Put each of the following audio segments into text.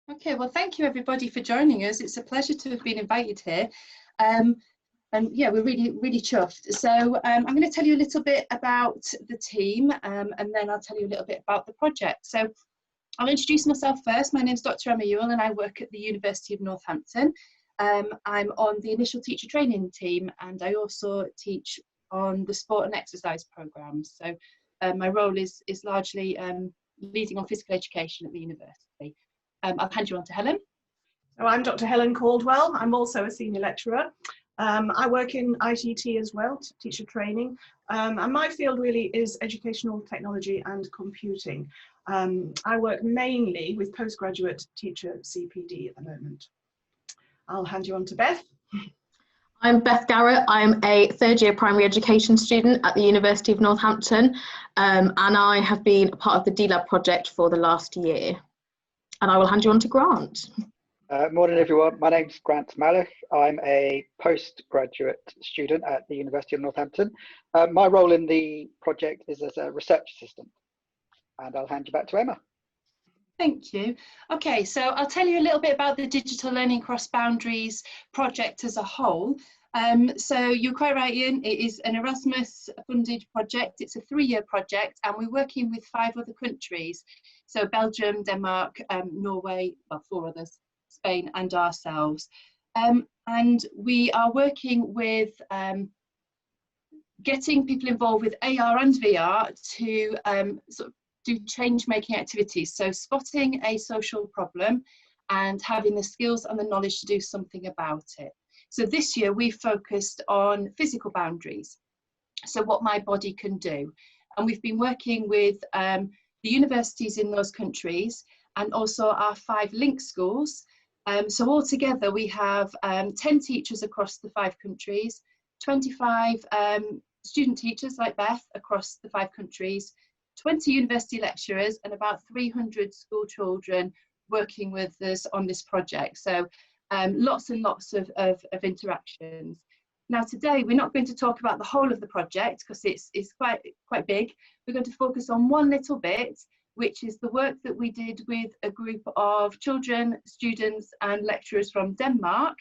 Okay, well, thank you everybody for joining us. It's a pleasure to have been invited here. And yeah, we're really chuffed. So I'm going to tell you a little bit about the team, and then I'll tell you a little bit about the project. So I'll introduce myself first. My name's Dr. Emma Whewell and I work at the University of Northampton. I'm on the initial teacher training team, and I also teach on the sport and exercise programmes. So my role is largely leading on physical education at the university. I'll hand you on to Helen. So I'm Dr. Helen Caldwell. I'm also a senior lecturer. I work in ITT as well, teacher training, and my field really is educational technology and computing. I work mainly with postgraduate teacher CPD at the moment. I'll hand you on to Beth. I'm Beth Garrett. I'm a third-year primary education student at the University of Northampton, and I have been a part of the DLAB project for the last year. And I will hand you on to Grant. Morning everyone, my name's Grant Malloch. I'm a postgraduate student at the University of Northampton. My role in the project is as a research assistant, and I'll hand you back to Emma. Thank you. Okay, so I'll tell you a little bit about the Digital Learning Cross Boundaries project as a whole. So you're quite right, Ian, it is an Erasmus funded project. It's a 3-year project and we're working with 5 other countries. So Belgium, Denmark, Norway, well 4 others, Spain and ourselves. And we are working with getting people involved with AR and VR to sort of do change-making activities. So spotting a social problem and having the skills and the knowledge to do something about it. So this year we focused on physical boundaries. So what my body can do. And we've been working with the universities in those countries and also our 5 link schools. So altogether we have 10 teachers across the 5 countries, 25 student teachers like Beth across the 5 countries, 20 university lecturers and about 300 school children working with us on this project. So lots and lots of interactions. Now today we're not going to talk about the whole of the project because it's quite big. We're going to focus on one little bit, which is the work that we did with a group of children, students and lecturers from Denmark,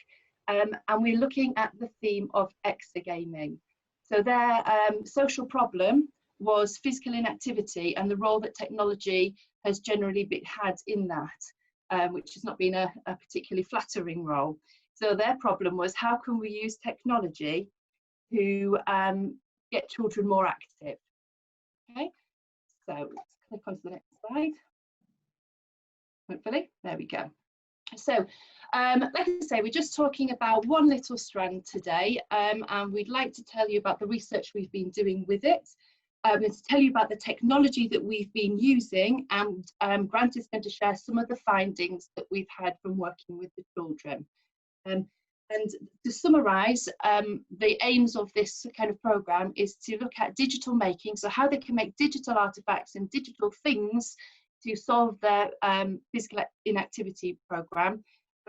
and we're looking at the theme of exergaming. So their social problem was physical inactivity and the role that technology has generally had in that, which has not been a particularly flattering role. So their problem was, how can we use technology to get children more active? Okay, so let's click onto the next slide. Hopefully, there we go. So, like I say, we're just talking about one little strand today, and we'd like to tell you about the research we've been doing with it. I'm going to tell you about the technology that we've been using, and Grant is going to share some of the findings that we've had from working with the children. And to summarise, the aims of this kind of programme is to look at digital making, so how they can make digital artefacts and digital things to solve their physical inactivity programme,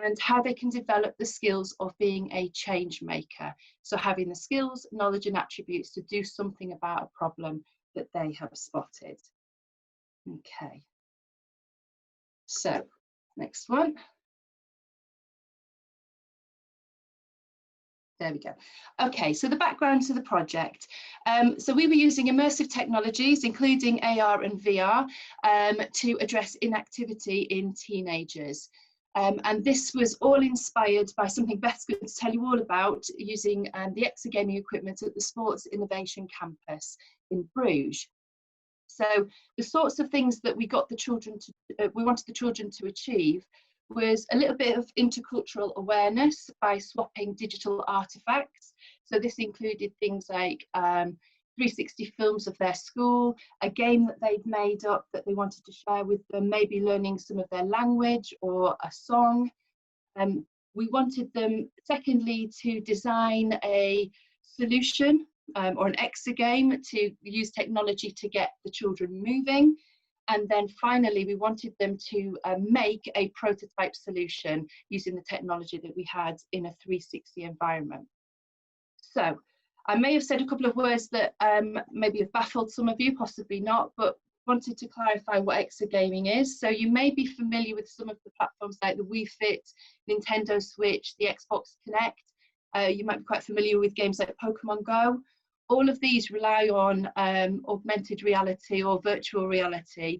and how they can develop the skills of being a change maker. So having the skills, knowledge and attributes to do something about a problem that they have spotted. Okay, so next one. There we go. Okay, so the background to the project. So we were using immersive technologies, including AR and VR, to address inactivity in teenagers. And this was all inspired by something Beth's going to tell you all about, using the exergaming equipment at the Sports Innovation Campus in Bruges. So the sorts of things that we got the children to, we wanted the children to achieve was a little bit of intercultural awareness by swapping digital artifacts. So this included things like 360 films of their school, a game that they'd made up that they wanted to share with them, maybe learning some of their language or a song. We wanted them, secondly, to design a solution or an exergame to use technology to get the children moving. And then finally, we wanted them to make a prototype solution using the technology that we had in a 360 environment. So I may have said a couple of words that maybe have baffled some of you, possibly not, but wanted to clarify what exergaming is. So you may be familiar with some of the platforms like the Wii Fit, Nintendo Switch, the Xbox Connect. You might be quite familiar with games like Pokemon Go. All of these rely on augmented reality or virtual reality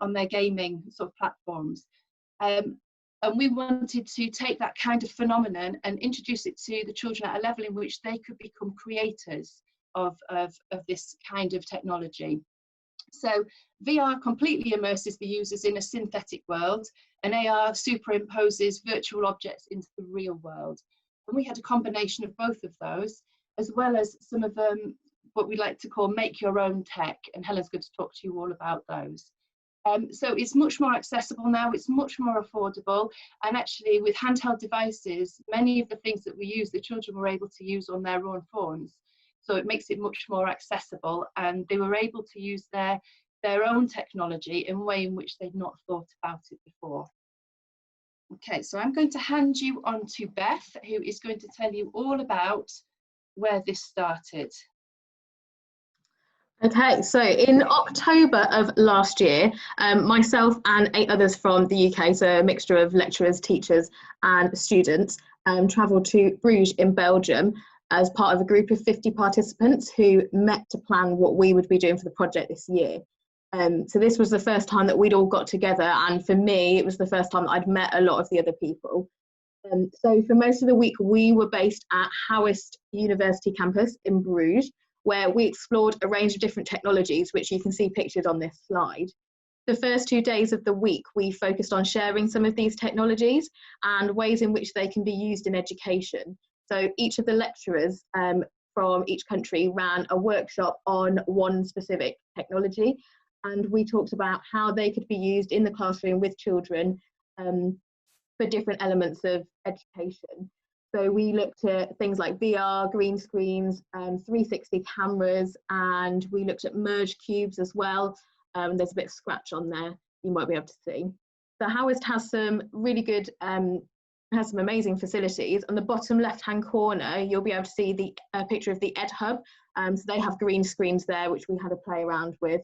on their gaming sort of platforms. And we wanted to take that kind of phenomenon and introduce it to the children at a level in which they could become creators of this kind of technology. So VR completely immerses the users in a synthetic world, and AR superimposes virtual objects into the real world. And we had a combination of both of those, as well as some of what we like to call make your own tech, and Helen's going to talk to you all about those. So it's much more accessible now, it's much more affordable, and actually with handheld devices, many of the things that we use, the children were able to use on their own phones. So it makes it much more accessible, and they were able to use their own technology in a way in which they'd not thought about it before. Okay, so I'm going to hand you on to Beth, who is going to tell you all about where this started. Okay, so in October of last year, myself and 8 others from the UK, so a mixture of lecturers, teachers and students, travelled to Bruges in Belgium as part of a group of 50 participants who met to plan what we would be doing for the project this year. So this was the first time that we'd all got together, and for me it was the first time that I'd met a lot of the other people. So for most of the week we were based at Howest University campus in Bruges, where we explored a range of different technologies, which you can see pictured on this slide. The first 2 days of the week we focused on sharing some of these technologies and ways in which they can be used in education. So each of the lecturers from each country ran a workshop on one specific technology, and we talked about how they could be used in the classroom with children for different elements of education. So we looked at things like VR, green screens, 360 cameras, and we looked at merge cubes as well. There's a bit of scratch on there you might be able to see. So Howest has some really good has some amazing facilities. On the bottom left-hand corner, you'll be able to see the picture of the Ed Hub. So they have green screens there, which we had a play around with.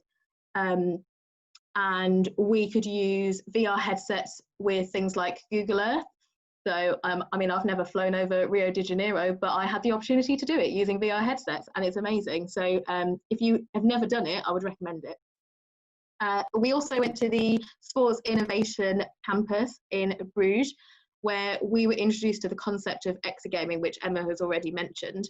And we could use VR headsets with things like Google Earth. So, I mean, I've never flown over Rio de Janeiro, but I had the opportunity to do it using VR headsets, and it's amazing. So if you have never done it, I would recommend it. We also went to the Sports Innovation campus in Bruges, where we were introduced to the concept of exergaming, which Emma has already mentioned.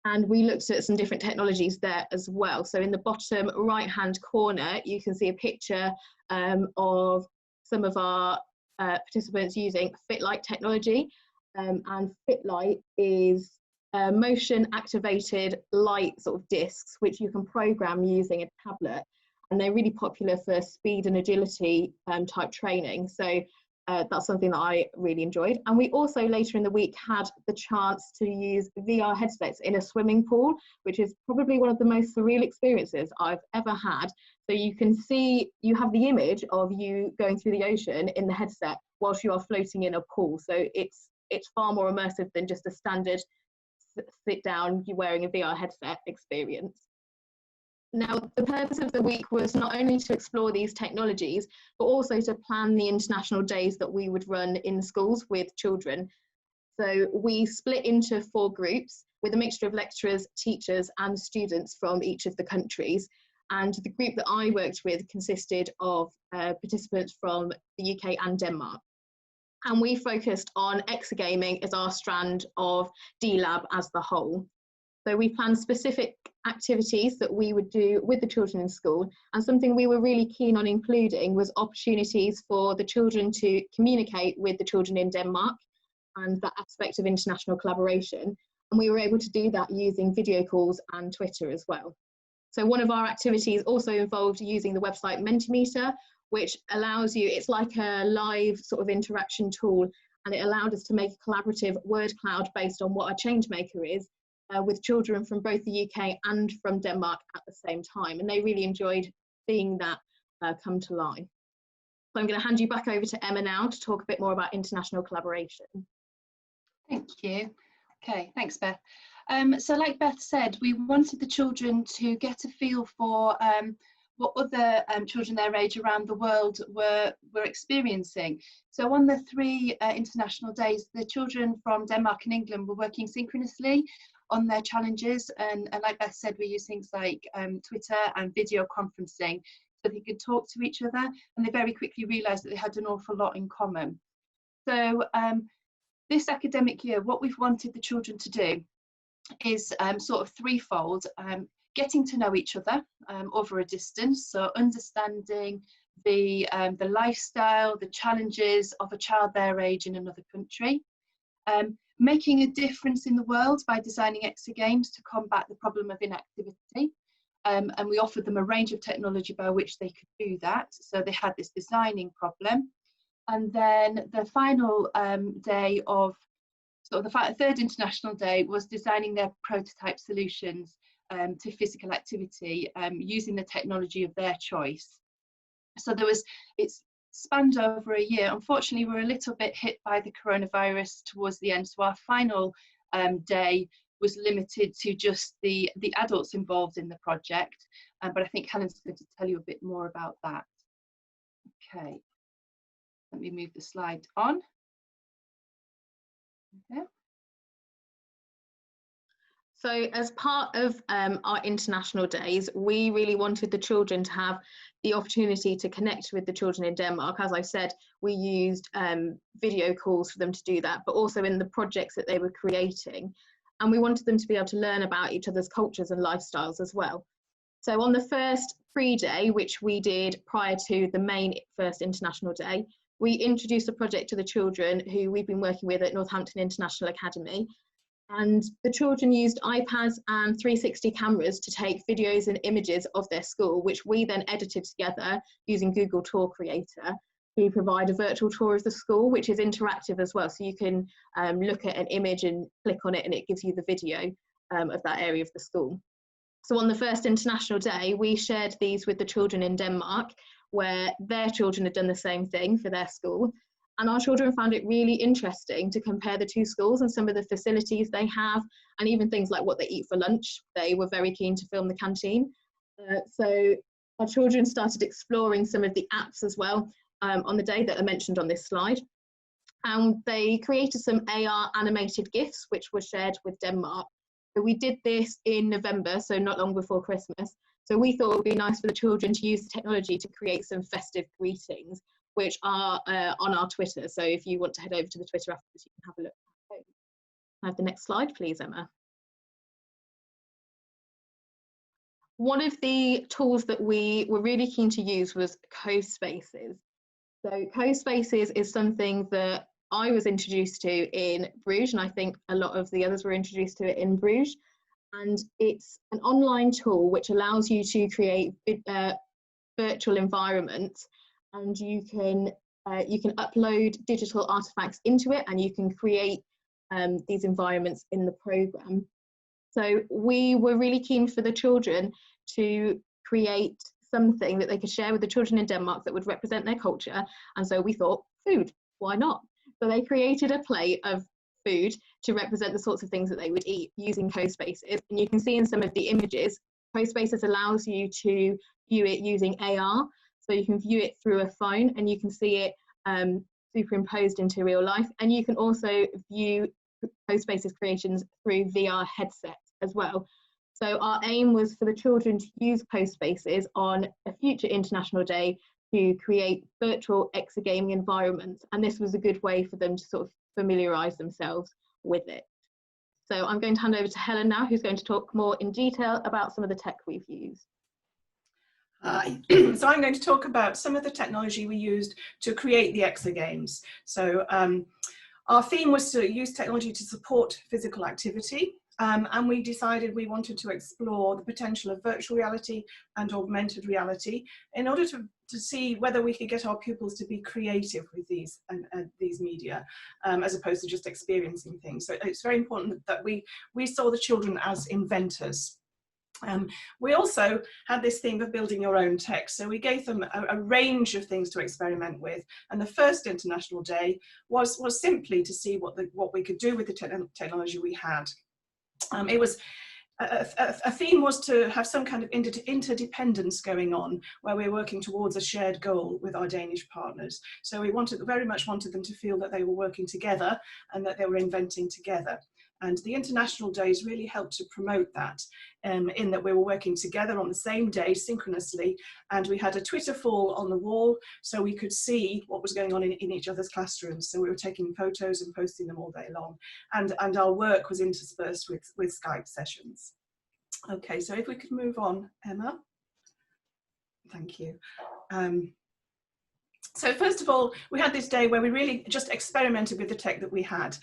And we looked at some different technologies there as well. So in the bottom right-hand corner, you can see a picture of some of our participants using FitLight technology. And FitLight is motion activated light sort of discs, which you can program using a tablet. And they're really popular for speed and agility type training. So that's something that I really enjoyed. And we also later in the week had the chance to use VR headsets in a swimming pool, which is probably one of the most surreal experiences I've ever had. So you can see, you have the image of you going through the ocean in the headset whilst you are floating in a pool. So it's far more immersive than just a standard sit down, you're wearing a VR headset experience. Now, the purpose of the week was not only to explore these technologies, but also to plan the international days that we would run in schools with children. So we split into 4 groups with a mixture of lecturers, teachers and students from each of the countries. And the group that I worked with consisted of participants from the UK and Denmark. And we focused on exergaming as our strand of DLAB as the whole. So we planned specific activities that we would do with the children in school, and something we were really keen on including was opportunities for the children to communicate with the children in Denmark and that aspect of international collaboration. And we were able to do that using video calls and Twitter as well. So one of our activities also involved using the website Mentimeter, which allows you, it's like a live sort of interaction tool, and it allowed us to make a collaborative word cloud based on what a changemaker is, with children from both the UK and from Denmark at the same time. And they really enjoyed seeing that come to life. So I'm going to hand you back over to Emma now to talk a bit more about international collaboration. Thank you. Okay, thanks, Beth. So like Beth said, we wanted the children to get a feel for what other children their age around the world were experiencing. So on the 3 international days, the children from Denmark and England were working synchronously on their challenges, and like Beth said, we use things like Twitter and video conferencing so they could talk to each other, and they very quickly realised that they had an awful lot in common. So this academic year, what we've wanted the children to do is sort of threefold. Getting to know each other over a distance, so understanding the lifestyle, the challenges of a child their age in another country, making a difference in the world by designing exagames to combat the problem of inactivity, and we offered them a range of technology by which they could do that, so they had this designing problem. And then the final day of, so the 3rd international day was designing their prototype solutions to physical activity using the technology of their choice. So it's spanned over a year. Unfortunately, we're a little bit hit by the coronavirus towards the end, so our final day was limited to just the adults involved in the project, but I think Helen's going to tell you a bit more about that. Okay, let me move the slide on. Okay. So as part of our international days, we really wanted the children to have the opportunity to connect with the children in Denmark. As I said, we used video calls for them to do that, but also in the projects that they were creating. And we wanted them to be able to learn about each other's cultures and lifestyles as well. So on the first pre-day, which we did prior to the main first international day, we introduced a project to the children who we've been working with at Northampton International Academy. And the children used iPads and 360 cameras to take videos and images of their school, which we then edited together using Google Tour Creator to provide a virtual tour of the school, which is interactive as well. So you can look at an image and click on it and it gives you the video of that area of the school. So on the first international day, we shared these with the children in Denmark, where their children had done the same thing for their school. And our children found it really interesting to compare the two schools and some of the facilities they have, and even things like what they eat for lunch. They were very keen to film the canteen. So our children started exploring some of the apps as well on the day that are mentioned on this slide. And they created some AR animated GIFs, which were shared with Denmark. So we did this in November, so not long before Christmas. So we thought it would be nice for the children to use the technology to create some festive greetings, which are on our Twitter. So if you want to head over to the Twitter afterwards, you can have a look. Can I have the next slide, please, Emma? One of the tools that we were really keen to use was co-spaces. So co-spaces is something that I was introduced to in Bruges, and I think a lot of the others were introduced to it in Bruges. And it's an online tool which allows you to create virtual environments, and you can upload digital artifacts into it, and you can create these environments in the program. So we were really keen for the children to create something that they could share with the children in Denmark that would represent their culture, and so we thought, food, why not? So they created a plate of food to represent the sorts of things that they would eat using co-spaces, and you can see in some of the images, co-spaces allows you to view it using AR. So you can view it through a phone and you can see it superimposed into real life. And you can also view co-spaces creations through VR headsets as well. So our aim was for the children to use co-spaces on a future international day to create virtual exagaming environments. And this was a good way for them to sort of familiarise themselves with it. So I'm going to hand over to Helen now, who's going to talk more in detail about some of the tech we've used. Hi. So I'm going to talk about some of the technology we used to create the exagames. So our theme was to use technology to support physical activity, and we decided we wanted to explore the potential of virtual reality and augmented reality in order to see whether we could get our pupils to be creative with these media, as opposed to just experiencing things. So it's very important that we saw the children as inventors. We also had this theme of building your own text, so we gave them a range of things to experiment with, and the first international day was simply to see what we could do with the technology we had. It was a theme was to have some kind of interdependence going on, where we're working towards a shared goal with our Danish partners. So we very much wanted them to feel that they were working together and that they were inventing together. And the international days really helped to promote that, in that we were working together on the same day synchronously, and we had a Twitter fall on the wall so we could see what was going on in each other's classrooms. So we were taking photos and posting them all day long, and our work was interspersed with Skype sessions. Okay, so if we could move on, Emma. Thank you. So first of all, we had this day where we really just experimented with the tech that we had,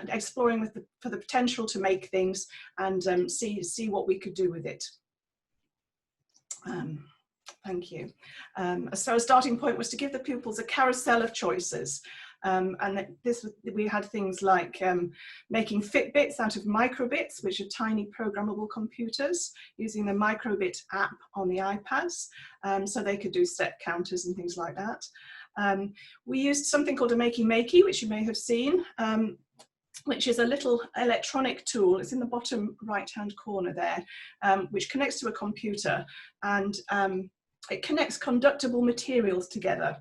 exploring for the potential to make things and see what we could do with it. Thank you. So a starting point was to give the pupils a carousel of choices. And we had things like making Fitbits out of microbits, which are tiny programmable computers, using the microbit app on the iPads, so they could do step counters and things like that. We used something called a Makey, which you may have seen, which is a little electronic tool. It's in the bottom right-hand corner there, which connects to a computer, and it connects conductible materials together,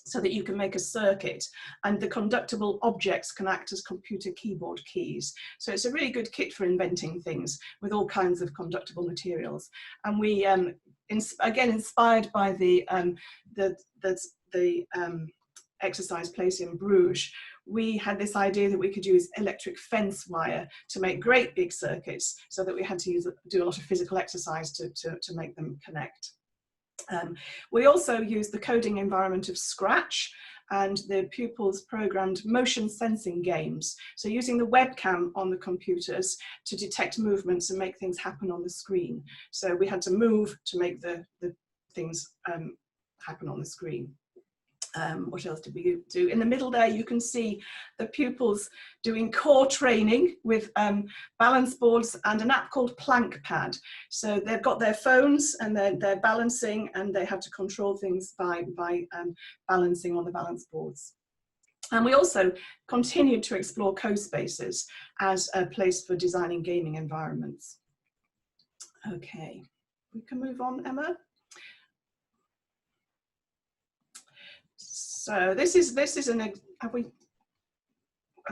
so that you can make a circuit, and the conductible objects can act as computer keyboard keys. So it's a really good kit for inventing things with all kinds of conductible materials. And we, again, inspired by the exercise place in Bruges, we had this idea that we could use electric fence wire to make great big circuits, so that we had to do a lot of physical exercise to make them connect. We also used the coding environment of Scratch, and the pupils programmed motion sensing games. So using the webcam on the computers to detect movements and make things happen on the screen. So we had to move to make the things happen on the screen. What else did we do? In the middle there, you can see the pupils doing core training with balance boards and an app called Plank Pad. So they've got their phones and they're balancing, and they have to control things by balancing on the balance boards. And we also continued to explore co-spaces as a place for designing gaming environments. Okay, we can move on, Emma. So this is an, have we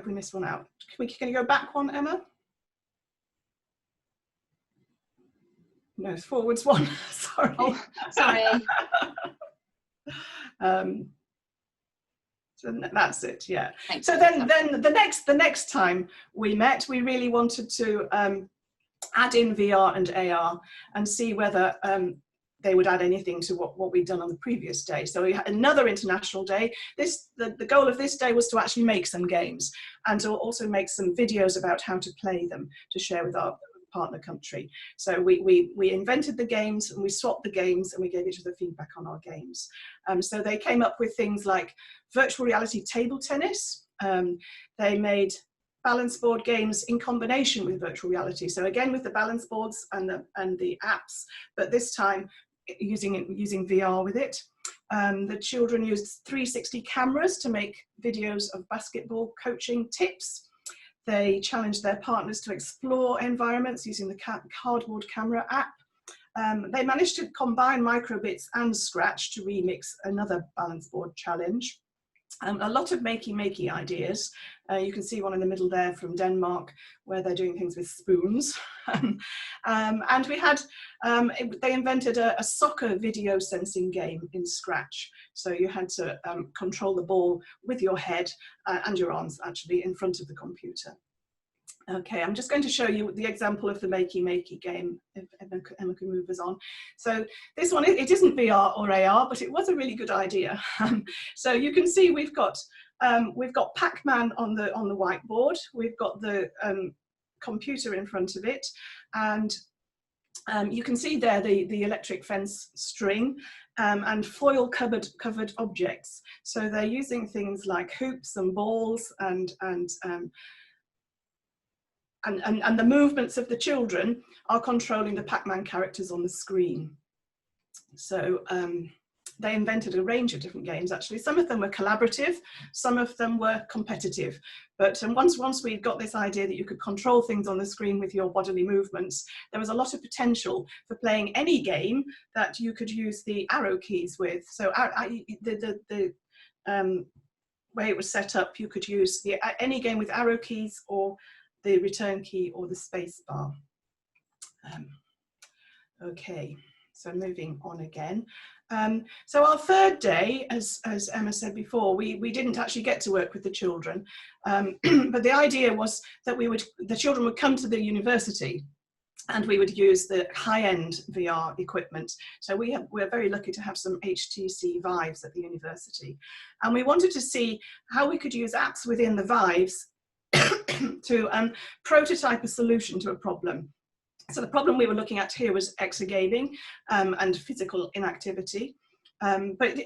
missed one out? Can you go back one, Emma? No, forwards one. Sorry. Oh, sorry. So that's it. Yeah. Thanks. So then the next time we met, we really wanted to add in VR and AR and see whether they would add anything to what we'd done on the previous day. So we had another international day. The goal of this day was to actually make some games, and to also make some videos about how to play them to share with our partner country. So we invented the games, and we swapped the games, and we gave each other feedback on our games. So they came up with things like virtual reality table tennis. They made balance board games in combination with virtual reality. So again, with the balance boards and the apps, but this time using VR with it. The children used 360 cameras to make videos of basketball coaching tips. They challenged their partners to explore environments using the cardboard camera app. They managed to combine microbits and Scratch to remix another balance board challenge. A lot of makey ideas. You can see one in the middle there from Denmark, where they're doing things with spoons. And we had, they invented a soccer video sensing game in Scratch. So you had to control the ball with your head and your arms, actually, in front of the computer. Okay, I'm just going to show you the example of the makey game, if Emma can move us on. So this one, it isn't VR or AR, but it was a really good idea. So you can see we've got Pac-Man on the whiteboard, we've got the computer in front of it, and you can see there the electric fence string and foil covered objects. So they're using things like hoops and balls and the movements of the children are controlling the Pac-Man characters on the screen. So they invented a range of different games. Actually, some of them were collaborative, some of them were competitive. But once we got this idea that you could control things on the screen with your bodily movements, there was a lot of potential for playing any game that you could use the arrow keys with. So the way it was set up, you could use any game with arrow keys or the return key or the space bar. Okay, so moving on again. So our third day, as Emma said before, we didn't actually get to work with the children, but the idea was that the children would come to the university and we would use the high-end VR equipment. So we're very lucky to have some HTC Vives at the university. And we wanted to see how we could use apps within the Vives to prototype a solution to a problem. So the problem we were looking at here was exergaming and physical inactivity. But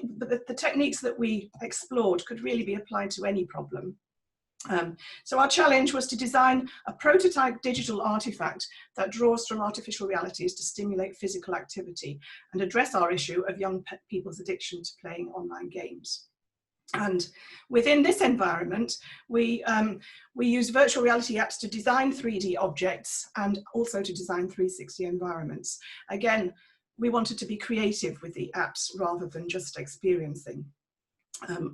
the techniques that we explored could really be applied to any problem. So our challenge was to design a prototype digital artifact that draws from artificial realities to stimulate physical activity and address our issue of young people's addiction to playing online games. And within this environment, we use virtual reality apps to design 3D objects and also to design 360 environments. Again, we wanted to be creative with the apps rather than just experiencing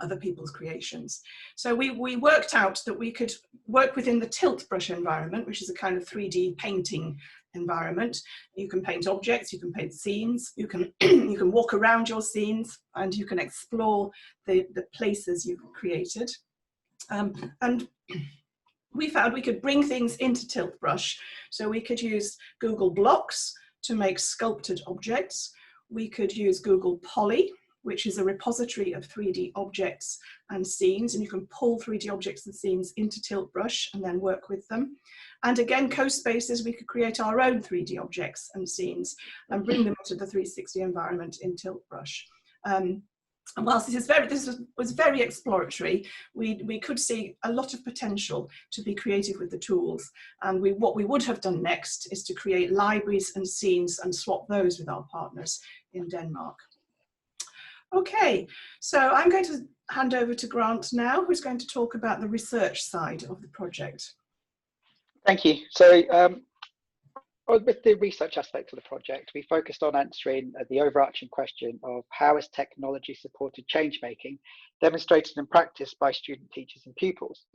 other people's creations. So we worked out that we could work within the tilt brush environment, which is a kind of 3D painting environment. You can paint objects, you can paint scenes, you can you can walk around your scenes, and you can explore the places you've created. And we found we could bring things into tilt brush. So we could use Google Blocks to make sculpted objects. We could use Google Poly, which is a repository of 3D objects and scenes, and you can pull 3D objects and scenes into tilt brush and then work with them. And again, CoSpaces, we could create our own 3D objects and scenes and bring them into the 360 environment in tilt brush. And whilst this was very exploratory, we could see a lot of potential to be creative with the tools. And what we would have done next is to create libraries and scenes and swap those with our partners in Denmark. Okay, so I'm going to hand over to Grant now, who's going to talk about the research side of the project. Thank you. So with the research aspect of the project, we focused on answering the overarching question of how has technology supported change making demonstrated in practice by student teachers and pupils.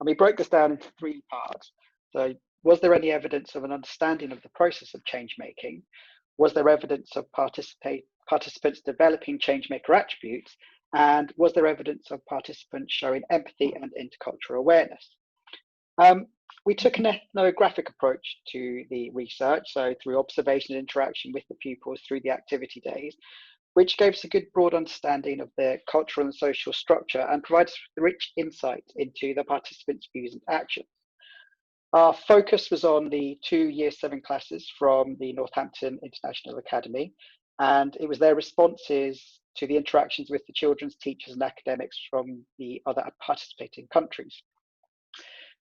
And we broke this down into 3 parts. So was there any evidence of an understanding of the process of change making? Was there evidence of participants developing changemaker attributes? And was there evidence of participants showing empathy and intercultural awareness? We took an ethnographic approach to the research, so through observation and interaction with the pupils through the activity days, which gave us a good broad understanding of their cultural and social structure and provides rich insight into the participants' views and actions. Our focus was on the 2 Year 7 classes from the Northampton International Academy, and it was their responses to the interactions with the children's teachers and academics from the other participating countries.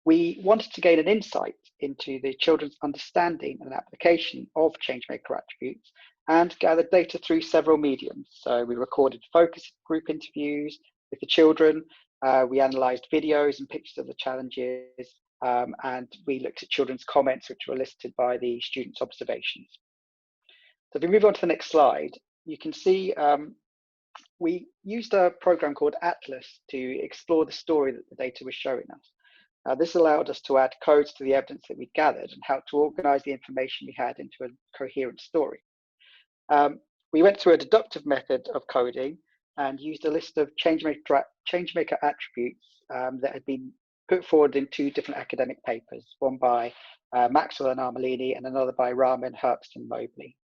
We wanted to gain an insight into the children's understanding and application of changemaker attributes and gathered data through several mediums. So we recorded focus group interviews with the children, we analysed videos and pictures of the challenges, and we looked at children's comments, which were listed by the students' observations. So if we move on to the next slide, you can see we used a program called Atlas to explore the story that the data was showing us. This allowed us to add codes to the evidence that we'd gathered and help to organise the information we had into a coherent story. We went through a deductive method of coding and used a list of changemaker attributes that had been put forward in 2 different academic papers, one by Maxwell and Armelini and another by Rahman, Herbst and Mobley.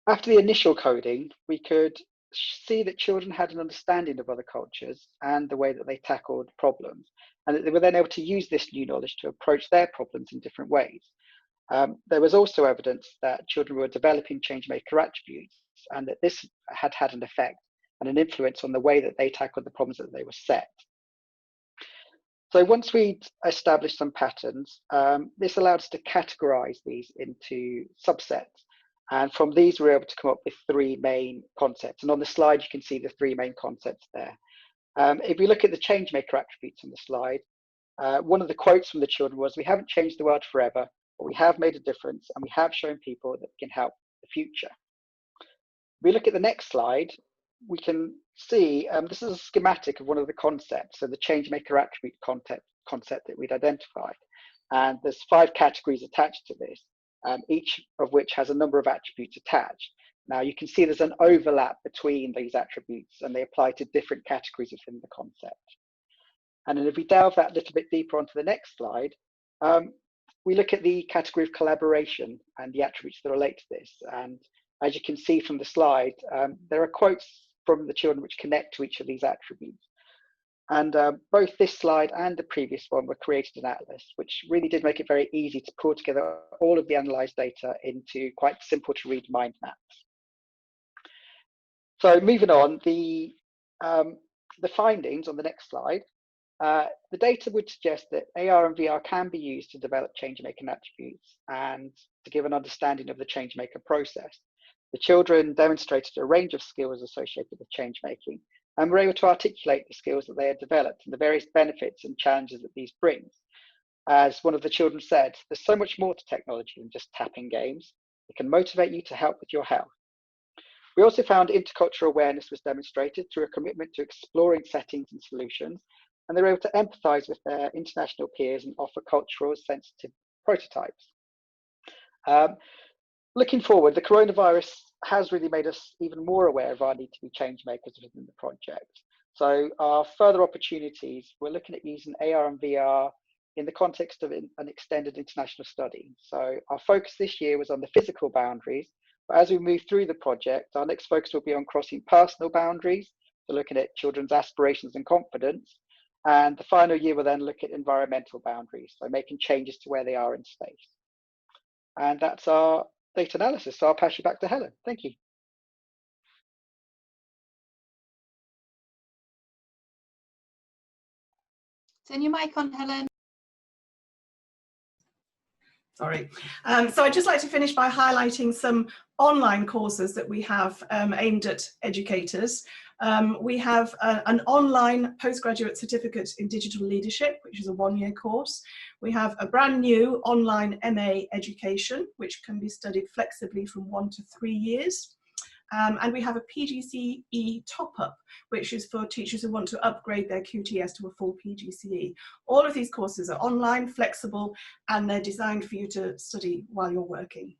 After the initial coding, we could see that children had an understanding of other cultures and the way that they tackled problems, and that they were then able to use this new knowledge to approach their problems in different ways. There was also evidence that children were developing changemaker attributes and that this had had an effect and an influence on the way that they tackled the problems that they were set. So once we'd established some patterns, this allowed us to categorize these into subsets And from these, we were able to come up with 3 main concepts. And on the slide, you can see the 3 main concepts there. If we look at the changemaker attributes on the slide, one of the quotes from the children was, "We haven't changed the world forever, but we have made a difference, and we have shown people that we can help the future." If we look at the next slide, we can see this is a schematic of one of the concepts, so the changemaker attribute concept that we'd identified. And there's 5 categories attached to this, each of which has a number of attributes attached. Now you can see there's an overlap between these attributes, and they apply to different categories within the concept. And then if we delve that a little bit deeper onto the next slide, we look at the category of collaboration and the attributes that relate to this. And as you can see from the slide, there are quotes from the children which connect to each of these attributes. And both this slide and the previous one were created in Atlas, which really did make it very easy to pull together all of the analysed data into quite simple to read mind maps. So moving on, the findings on the next slide. The data would suggest that AR and VR can be used to develop change-making attributes and to give an understanding of the change-maker process. The children demonstrated a range of skills associated with change-making and were able to articulate the skills that they had developed and the various benefits and challenges that these bring. As one of the children said, "There's so much more to technology than just tapping games. It can motivate you to help with your health." We also found intercultural awareness was demonstrated through a commitment to exploring settings and solutions, and they were able to empathise with their international peers and offer cultural sensitive prototypes. Looking forward, the coronavirus has really made us even more aware of our need to be change makers within the project. So our further opportunities, we're looking at using AR and VR in the context of an extended international study. So our focus this year was on the physical boundaries, but as we move through the project, our next focus will be on crossing personal boundaries, so looking at children's aspirations and confidence. And the final year will then look at environmental boundaries, so making changes to where they are in space. And that's our data analysis. So I'll pass you back to Helen. Thank you. Turn your mic on, Helen. Sorry. So I'd just like to finish by highlighting some online courses that we have aimed at educators. We have an online postgraduate certificate in digital leadership, which is a 1-year course. We have a brand new online MA education, which can be studied flexibly from 1 to 3 years. And we have a PGCE top-up, which is for teachers who want to upgrade their QTS to a full PGCE. All of these courses are online, flexible, and they're designed for you to study while you're working.